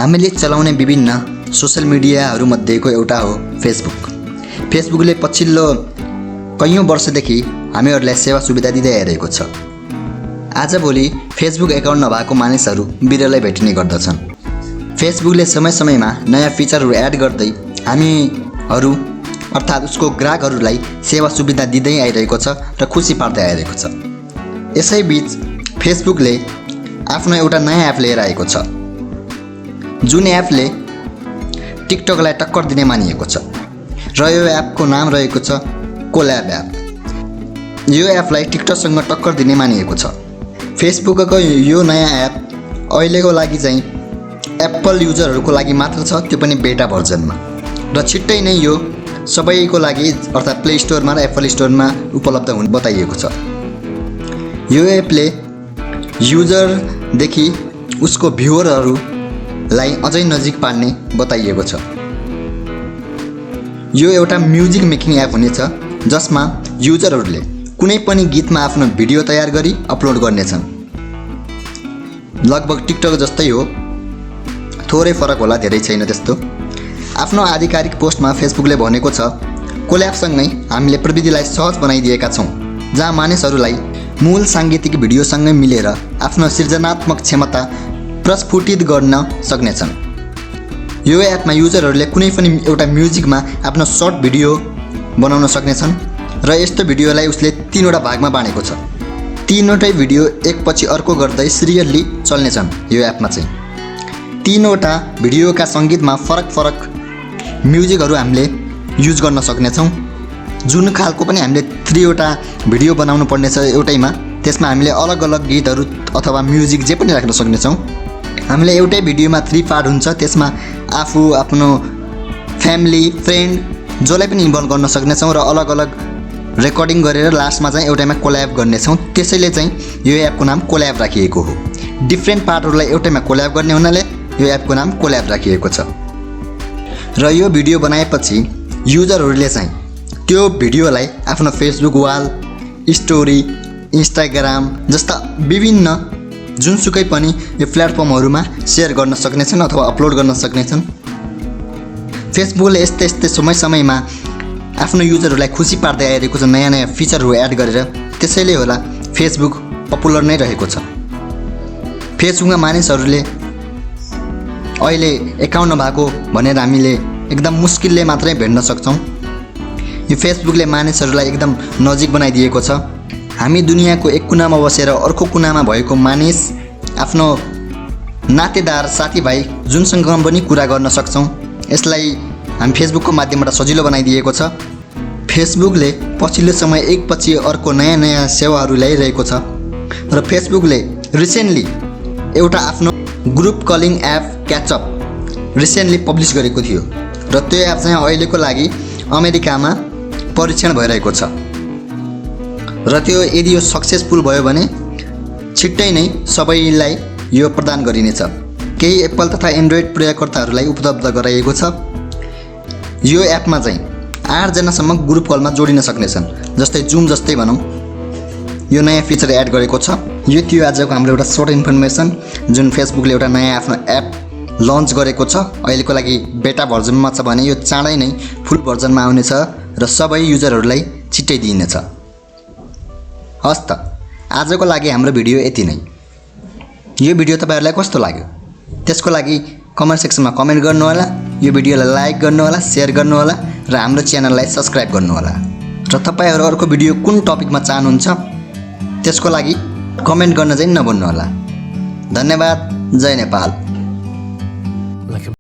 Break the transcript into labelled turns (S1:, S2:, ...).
S1: हामीले चलाउने विभिन्न सोशल मिडियाहरूमध्येको एउटा हो फेसबुक। फेसबुकले पछिल्लो कैयौँ वर्षदेखि हामीहरूलाई सेवा सुविधा दिँदै आइरहेको छ। आजभोलि फेसबुक एकाउन्ट नभएको मानिसहरू बिरलै भेटिने गर्दछन्। फेसबुकले समय समयमा नयाँ फिचरहरू एड गर्दै हामीहरू अर्थात् उसको ग्राहकहरूलाई सेवा सुविधा दिँदै आइरहेको छ र खुसी पार्दै आइरहेको छ। यसैबीच फेसबुकले आफ्नो एउटा नयाँ एप लिएर आएको छ, जुन एपले टिकटकलाई टक्कर दिने मानिएको छ र यो एपको नाम रहेको छ कोल्याब एप। यो एपलाई टिकटकसँग टक्कर दिने मानिएको छ। फेसबुकको यो नयाँ एप अहिलेको लागि चाहिँ एप्पल युजरहरूको लागि मात्र छ, त्यो पनि बेटा भर्जनमा, र छिट्टै नै यो सबैको लागि अर्थात् प्ले स्टोरमा र एप्पल स्टोरमा उपलब्ध हुने बताइएको छ। यो एपले युजरदेखि उसको भ्युअरहरूलाई अझै नजिक पार्ने बताइएको छ। यो एउटा म्युजिक मेकिङ एप हुनेछ, जसमा युजरहरूले कुनै पनि गीतमा आफ्नो भिडियो तयार गरी अपलोड गर्नेछन्। लगभग टिकटक जस्तै हो, थोरै फरक होला, धेरै छैन त्यस्तो। आफ्नो आधिकारिक पोस्टमा फेसबुकले भनेको छ, कोल्याबसँगै हामीले प्रविधिलाई सहज बनाइदिएका छौँ, जहाँ मानिसहरूलाई मूल साङ्गीतिक भिडियोसँगै मिलेर आफ्नो सृजनात्मक क्षमता प्रस्फुटित गर्न सक्नेछन्। यो एपमा युजरहरूले कुनै पनि एउटा म्युजिकमा आफ्नो सर्ट भिडियो बनाउन सक्नेछन् र यस्तो भिडियोलाई उसले 3वटा भागमा बाँडेको छ। 3वटै भिडियो एकपछि अर्को गर्दै सिरियल्ली चल्नेछन्। यो एपमा चाहिँ 3वटा भिडियोका सङ्गीतमा फरक फरक म्युजिकहरू हामीले युज गर्न सक्नेछौँ। जुन खालको पनि हामीले 3वटा भिडियो बनाउनु पर्नेछ एउटैमा, त्यसमा हामीले अलग अलग गीतहरू अथवा म्युजिक जे पनि राख्न सक्नेछौँ। हामीले एउटै भिडियोमा 3 पार्ट हुन्छ, त्यसमा आफू, आफ्नो फ्यामिली, फ्रेन्ड जसलाई पनि इन्भल्भ गर्न सक्नेछौँ र अलग अलग रेकर्डिङ गरेर लास्टमा चाहिँ एउटैमा कोल्याब गर्नेछौँ। त्यसैले चाहिँ यो एपको नाम कोल्याब राखिएको हो। डिफ्रेन्ट पार्टहरूलाई एउटैमा कोल्याब गर्ने हुनाले यो एपको नाम कोल्याब राखिएको छ। र यो भिडियो बनाएपछि युजरहरूले चाहिँ त्यो भिडियोलाई आफ्नो फेसबुक वाल, स्टोरी, इन्स्टाग्राम जस्ता विभिन्न जुनसुकै पनि यो प्लेटफर्महरूमा सेयर गर्न सक्नेछन् अथवा अपलोड गर्न सक्नेछन्। फेसबुकले यस्तै यस्तै समय समयमा आफ्नो युजरहरूलाई खुसी पार्दै आइरहेको छ, नयाँ नयाँ फिचरहरू एड गरेर। त्यसैले होला फेसबुक पपुलर नै रहेको छ। फेसबुकमा मानिसहरूले अहिले एकाउन्ट नभएको भनेर हामीले एकदम मुस्किलले मात्रै भेट्न सक्छौँ। यो फेसबुकले मानिसहरूलाई एकदम नजिक बनाइदिएको छ। हामी दुनियाँको एक कुनामा बसेर अर्को कुनामा भएको मानिस, आफ्नो नातेदार, साथीभाइ जुनसँग पनि कुरा गर्न सक्छौँ। यसलाई हामी फेसबुकको माध्यमबाट सजिलो बनाइदिएको छ। फेसबुकले पछिल्लो समय एकपछि अर्को नयाँ नयाँ सेवाहरू ल्याइरहेको छ र फेसबुकले रिसेन्टली एउटा आफ्नो group calling app catch up recently publish गरेको थियो र त्यो एप चाहिँ अहिलेको लागि अमेरिकामा परीक्षण भइरहेको छ र त्यो यदि यो सक्सेसफुल भयो भने छिट्टै नै सबैलाई यो प्रदान गरिनेछ। केही एप्पल तथा एन्ड्रोइड प्रयोगकर्ताहरूलाई उपलब्ध गराइएको छ। यो एपमा चाहिँ 8 जनासम्म ग्रुप कलमा जोडिन सक्नेछन्, जस्तै जुम जस्तै भनौँ। यो नयाँ फिचर एड गरेको छ। यो थियो आजको हाम्रो एउटा सर्ट इन्फर्मेसन, जुन फेसबुकले एउटा नयाँ आफ्नो एप लन्च गरेको छ। अहिलेको लागि बेटा भर्जनमा छ भने यो चाँडै नै फुल भर्जनमा आउनेछ र सबै युजरहरूलाई छिट्टै दिइनेछ। हस् त, आजको लागि हाम्रो भिडियो यति नै। यो भिडियो तपाईँहरूलाई कस्तो लाग्यो त्यसको लागि कमेन्ट सेक्सनमा कमेन्ट गर्नुहोला, यो भिडियोलाई लाइक गर्नुहोला, सेयर गर्नुहोला र हाम्रो च्यानललाई सब्सक्राइब गर्नुहोला। र तपाईँहरू अर्को भिडियो कुन टपिकमा चाहनुहुन्छ त्यसको लागि कमेन्ट गर्न चाहिँ नभुल्नुहोला। धन्यवाद। जय नेपाल।